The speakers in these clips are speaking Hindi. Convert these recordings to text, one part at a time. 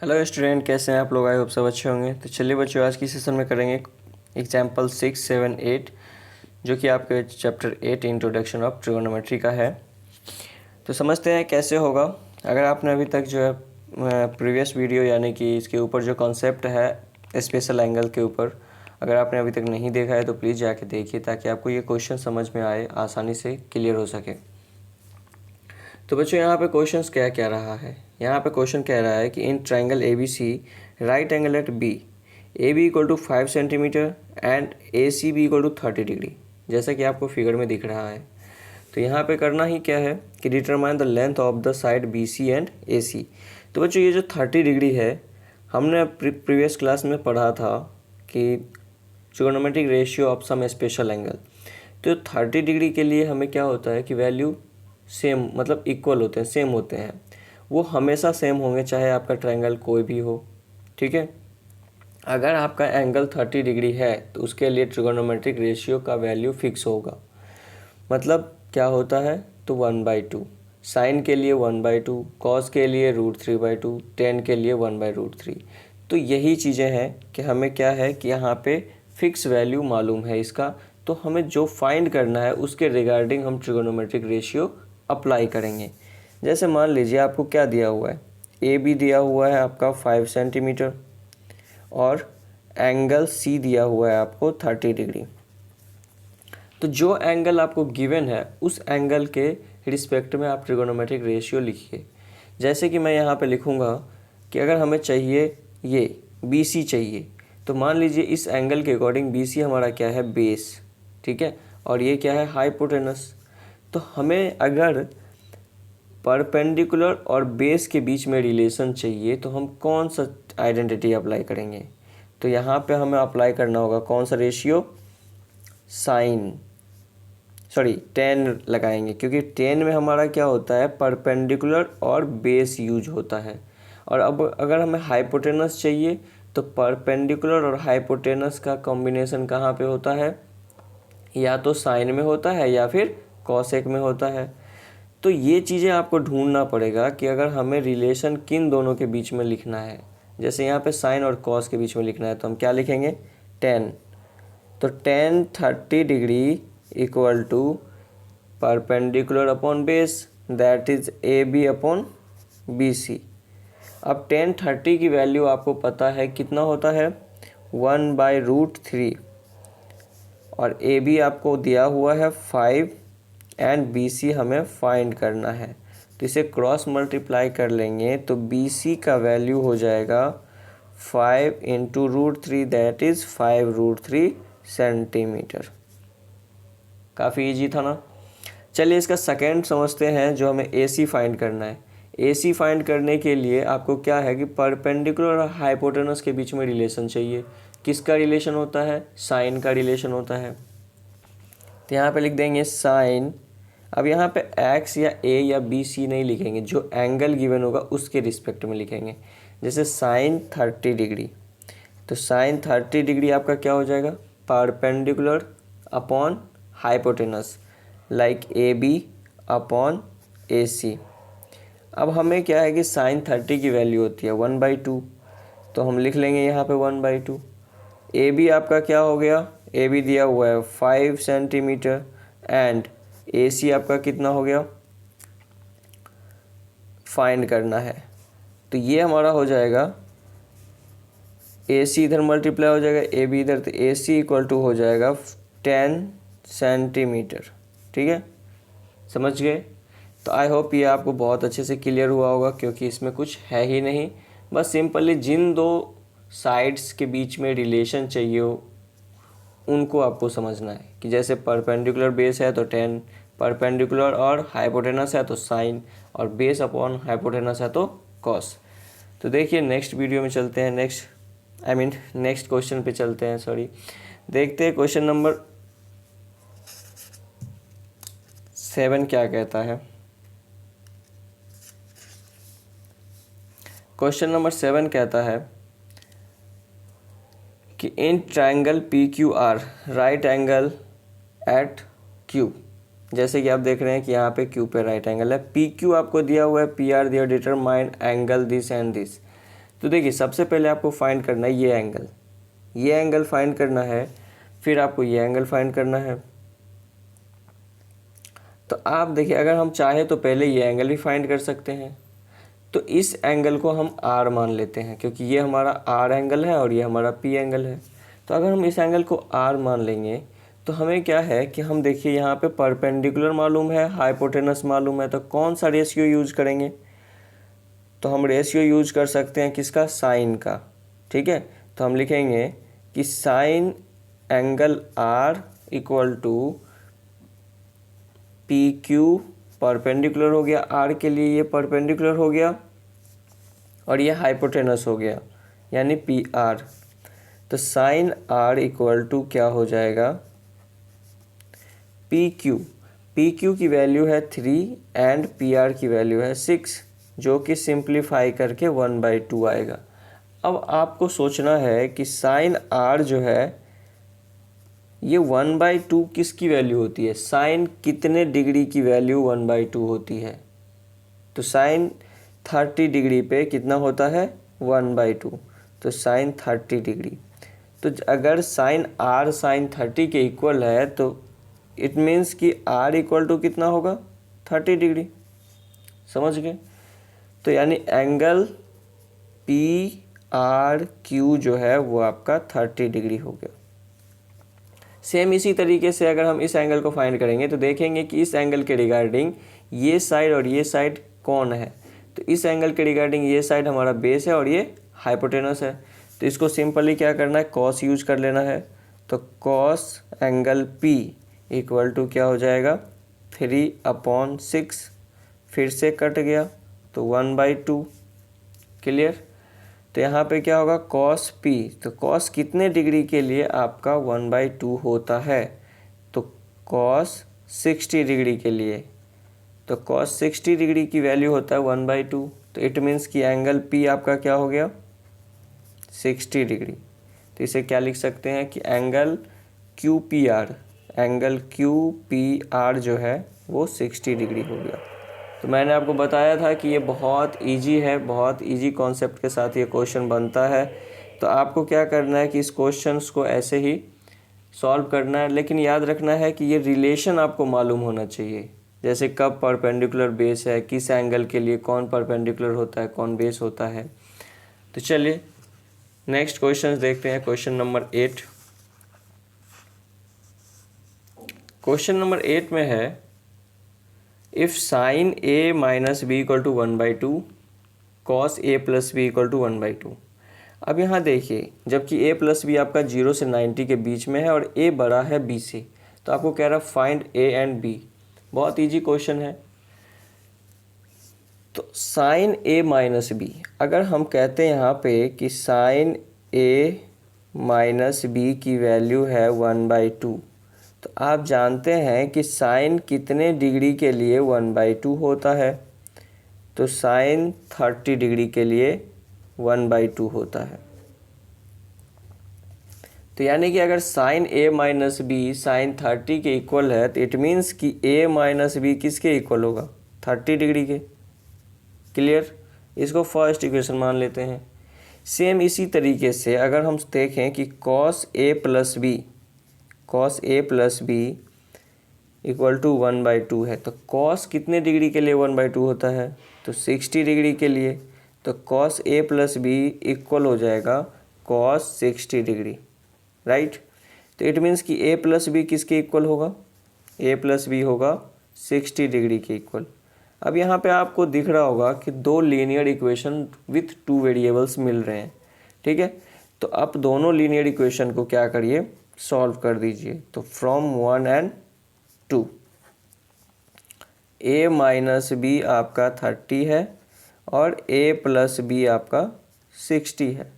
हेलो स्टूडेंट, कैसे हैं आप लोग? आई होप सब अच्छे होंगे। तो चलिए बच्चों, आज की सेशन में करेंगे एग्जाम्पल 6, 7, 8 जो कि आपके चैप्टर 8 इंट्रोडक्शन ऑफ ट्रिगोनोमेट्री का है। तो समझते हैं कैसे होगा। अगर आपने अभी तक जो है प्रीवियस वीडियो यानी कि इसके ऊपर जो कॉन्सेप्ट है स्पेशल एंगल के ऊपर, अगर आपने अभी तक नहीं देखा है तो प्लीज़ जाके देखिए ताकि आपको ये क्वेश्चन समझ में आए, आसानी से क्लियर हो सके। तो बच्चों यहाँ पे क्वेश्चंस क्या क्या रहा है। यहाँ पे क्वेश्चन कह रहा है कि in triangle A B C right angle at B A B equal to 5 centimetre and A C B equal to 30 degree, जैसा कि आपको फिगर में दिख रहा है। तो यहाँ पे करना ही क्या है कि determine the length of the side B C and A C. तो बच्चों ये जो 30 डिग्री है, हमने प्रीवियस क्लास में पढ़ा था कि trigonometric ratio of some special angle. तो 30 डिग्री के लिए हमें क्या होता है कि वैल्यू सेम मतलब इक्वल होते हैं, सेम होते हैं। वो हमेशा सेम होंगे चाहे आपका ट्रायंगल कोई भी हो, ठीक है। अगर आपका एंगल 30 डिग्री है तो उसके लिए ट्रिगोनोमेट्रिक रेशियो का वैल्यू फिक्स होगा। मतलब क्या होता है तो 1/2, साइन के लिए 1/2, कॉस के लिए √3/2, टेन के लिए 1/√3। तो यही चीज़ें हैं कि हमें क्या है कि यहाँ पे फिक्स वैल्यू मालूम है इसका, तो हमें जो फाइंड करना है उसके रिगार्डिंग हम ट्रिगोनोमेट्रिक रेशियो अप्लाई करेंगे। जैसे मान लीजिए आपको क्या दिया हुआ है, ए बी दिया हुआ है आपका 5 सेंटीमीटर और एंगल सी दिया हुआ है आपको 30 डिग्री। तो जो एंगल आपको गिवन है उस एंगल के रिस्पेक्ट में आप ट्रिगोनोमेट्रिक रेशियो लिखिए। जैसे कि मैं यहाँ पे लिखूँगा कि अगर हमें चाहिए ये बी सी चाहिए, तो मान लीजिए इस एंगल के अकॉर्डिंग बी सी हमारा क्या है, बेस, ठीक है, और ये क्या है, हाइपोटेनस। तो हमें अगर परपेंडिकुलर और बेस के बीच में रिलेशन चाहिए तो हम कौन सा आइडेंटिटी अप्लाई करेंगे। तो यहाँ पे हमें अप्लाई करना होगा कौन सा रेशियो, टेन लगाएंगे, क्योंकि टेन में हमारा क्या होता है, परपेंडिकुलर और बेस यूज होता है। और अब अगर हमें हाइपोटेनस चाहिए तो परपेंडिकुलर और हाइपोटेनस का कॉम्बिनेशन कहाँ पे होता है, या तो साइन में होता है या फिर कॉसेक में होता है। तो ये चीज़ें आपको ढूंढना पड़ेगा कि अगर हमें रिलेशन किन दोनों के बीच में लिखना है। जैसे यहाँ पे साइन और कॉस के बीच में लिखना है तो हम क्या लिखेंगे, टेन। तो tan 30 degree equal to perpendicular upon base, that is A B upon B C. अब टेन 30 की वैल्यू आपको पता है कितना होता है, 1/√3, और ए बी आपको दिया हुआ है 5 एंड बी सी हमें फाइंड करना है। तो इसे क्रॉस मल्टीप्लाई कर लेंगे तो बी सी का वैल्यू हो जाएगा 5 इंटू √3, दैट इज़ 5√3 सेंटीमीटर। काफ़ी इजी था ना। चलिए इसका सेकेंड समझते हैं, जो हमें ए सी फाइंड करना है। ए सी फाइंड करने के लिए आपको क्या है कि परपेंडिकुलर और हाइपोटेनस के बीच में रिलेशन चाहिए। किसका रिलेशन होता है, साइन का रिलेशन होता है। तो यहाँ पे लिख देंगे साइन। अब यहाँ पे एक्स या ए या बी सी नहीं लिखेंगे, जो एंगल गिवन होगा उसके रिस्पेक्ट में लिखेंगे। जैसे साइन 30 डिग्री, तो साइन 30 डिग्री आपका क्या हो जाएगा, perpendicular upon hypotenuse, like A B upon A C. अब हमें क्या है कि साइन 30 की वैल्यू होती है 1/2, तो हम लिख लेंगे यहाँ पे 1/2। ए बी आपका क्या हो गया, ए बी दिया हुआ है 5 सेंटीमीटर एंड ए सी आपका कितना हो गया, फाइंड करना है। तो ये हमारा हो जाएगा, ए सी इधर मल्टीप्लाई हो जाएगा, ए बी इधर, तो ए सी इक्वल टू हो जाएगा 10 सेंटीमीटर। ठीक है, समझ गए। तो आई होप ये आपको बहुत अच्छे से क्लियर हुआ होगा, क्योंकि इसमें कुछ है ही नहीं। बस सिंपली जिन दो साइड्स के बीच में रिलेशन चाहिए उनको आपको समझना है कि जैसे परपेंडिकुलर बेस है तो 10, परपेंडिकुलर और हाइपोटेनस है तो साइन, और बेस अपॉन हाइपोटेनस है तो कॉस। तो देखिए नेक्स्ट वीडियो में चलते हैं, नेक्स्ट क्वेश्चन पे चलते हैं, देखते हैं क्वेश्चन नंबर 7 क्या कहता है। क्वेश्चन नंबर 7 कहता है कि in triangle P Q R right angle at Q. जैसे कि आप देख रहे हैं कि यहाँ पे क्यू पे राइट एंगल है, पी क्यू आपको दिया हुआ है, पी आर दिया, determine angle this and this. तो देखिए सबसे पहले आपको फाइंड करना है ये एंगल फाइंड करना है, फिर आपको ये एंगल फाइंड करना है। तो आप देखिए अगर हम चाहे तो पहले ये एंगल भी फाइंड कर सकते हैं। तो इस एंगल को हम आर मान लेते हैं क्योंकि ये हमारा आर एंगल है और ये हमारा पी एंगल है। तो अगर हम इस एंगल को आर मान लेंगे तो हमें क्या है कि हम देखिए यहाँ पे परपेंडिकुलर मालूम है, हाइपोटेनस मालूम है, तो कौन सा रेशियो यूज करेंगे? तो हम रेशियो यूज कर सकते हैं किसका? साइन का। ठीक है, तो हम लिखेंगे कि sine angle R equal to P Q, perpendicular हो गया आर के लिए, ये परपेंडिकुलर हो गया और ये हाइपोटेनस हो गया यानी पी आर। तो साइन आर इक्वल टू क्या हो जाएगा? पी क्यू की वैल्यू है 3 एंड पी आर की वैल्यू है 6, जो कि सिंप्लीफाई करके 1/2 आएगा। अब आपको सोचना है कि साइन आर जो है ये 1/2 किसकी वैल्यू होती है? साइन कितने डिग्री की वैल्यू 1/2 होती है? तो साइन 30 डिग्री पे कितना होता है? 1/2। तो साइन 30 डिग्री। तो अगर साइन आर साइन 30 के इक्वल है तो इट मीन्स कि आर इक्वल टू कितना होगा? 30 डिग्री। समझ गए? तो यानी एंगल पी आर क्यू जो है वो आपका 30 डिग्री हो गया। सेम इसी तरीके से अगर हम इस एंगल को फाइंड करेंगे तो देखेंगे कि इस एंगल के रिगार्डिंग ये साइड और ये साइड कौन है। तो इस एंगल के रिगार्डिंग ये साइड हमारा बेस है और ये हाइपोटेनस है। तो इसको सिंपली क्या करना है? कॉस यूज कर लेना है। तो cos angle P equal to क्या हो जाएगा? 3/6, फिर से कट गया तो 1/2। क्लियर? तो यहाँ पे क्या होगा? Cos P. तो कॉस कितने डिग्री के लिए आपका 1/2 होता है? तो कॉस 60 डिग्री के लिए। तो कॉस 60 डिग्री की वैल्यू होता है 1/2। तो इट मीन्स कि एंगल पी आपका क्या हो गया? 60 डिग्री। तो इसे क्या लिख सकते हैं कि angle Q P R, angle Q P R जो है वो 60 डिग्री हो गया। तो मैंने आपको बताया था कि ये बहुत इजी है, बहुत इजी कॉन्सेप्ट के साथ ये क्वेश्चन बनता है। तो आपको क्या करना है कि इस क्वेश्चंस को ऐसे ही सॉल्व करना है, लेकिन याद रखना है कि ये रिलेशन आपको मालूम होना चाहिए। जैसे कब परपेंडिकुलर बेस है, किस एंगल के लिए कौन परपेंडिकुलर होता है, कौन बेस होता है। तो चलिए नेक्स्ट क्वेश्चन देखते हैं। Question number 8। क्वेश्चन नंबर 8 में है if sine A minus B equal to 1/2 cos A plus B equal to 1/2। अब यहाँ देखिए जबकि ए प्लस बी आपका 0 से 90 के बीच में है और ए बड़ा है बी से, तो आपको कह रहा है फाइंड ए एंड बी। बहुत इजी क्वेश्चन है। तो साइन ए माइनस बी, अगर हम कहते हैं यहाँ पे कि साइन ए माइनस बी की वैल्यू है 1/2, तो आप जानते हैं कि साइन कितने डिग्री के लिए 1/2 होता है? तो साइन 30 डिग्री के लिए 1/2 होता है। तो यानी कि अगर sign A minus B sign 30 के इक्वल है तो इट मीन्स कि ए माइनस बी किसके इक्वल होगा? 30 डिग्री के। क्लियर? इसको फर्स्ट इक्वेशन मान लेते हैं। सेम इसी तरीके से अगर हम देखें कि cos A plus B equal to 1/2 है, तो कॉस कितने डिग्री के लिए 1/2 होता है? तो 60 डिग्री के लिए। तो cos A plus B equal हो जाएगा कॉस 60 डिग्री, राइट? तो इट मीन्स कि ए प्लस बी किसके इक्वल होगा? ए प्लस बी होगा 60 डिग्री के इक्वल। अब यहाँ पे आपको दिख रहा होगा कि दो लीनियर इक्वेशन विथ 2 वेरिएबल्स मिल रहे हैं। ठीक है, तो आप दोनों लीनियर इक्वेशन को क्या करिए? सॉल्व कर दीजिए। तो from 1 and 2 a minus B आपका 30 है और a प्लस बी आपका 60 है।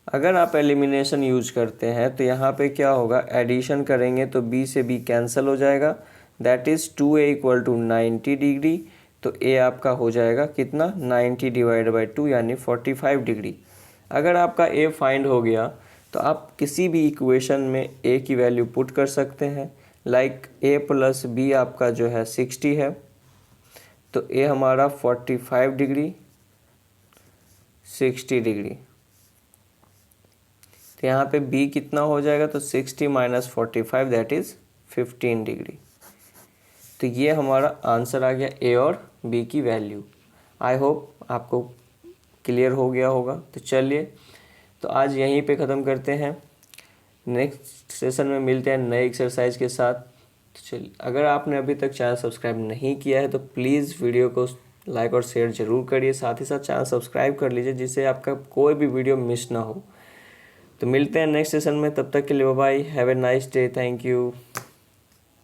अगर आप एलिमिनेशन यूज करते हैं तो यहाँ पे क्या होगा? एडिशन करेंगे तो b से b कैंसिल हो जाएगा, that is 2a equal to 90 degree. तो a आपका हो जाएगा कितना? 90 डिवाइड बाई 2 यानी 45 डिग्री। अगर आपका a फाइंड हो गया तो आप किसी भी इक्वेशन में a की वैल्यू पुट कर सकते हैं। लाइक a प्लस बी आपका जो है 60 है, तो a हमारा 45 डिग्री, 60 डिग्री। तो यहाँ पे बी कितना हो जाएगा, तो 60 माइनस 45 दैट इज़ 15 डिग्री। तो ये हमारा आंसर आ गया ए और बी की वैल्यू। आई होप आपको क्लियर हो गया होगा। तो चलिए, तो आज यहीं पे ख़त्म करते हैं, नेक्स्ट सेशन में मिलते हैं नए एक्सरसाइज के साथ। तो चलिए, अगर आपने अभी तक चैनल सब्सक्राइब नहीं किया है तो प्लीज़ वीडियो को लाइक और शेयर ज़रूर करिए, साथ ही साथ चैनल सब्सक्राइब कर लीजिए जिससे आपका कोई भी वीडियो मिस ना हो। तो मिलते हैं नेक्स्ट सेशन में, तब तक के लिए bye bye, have a nice day, thank you.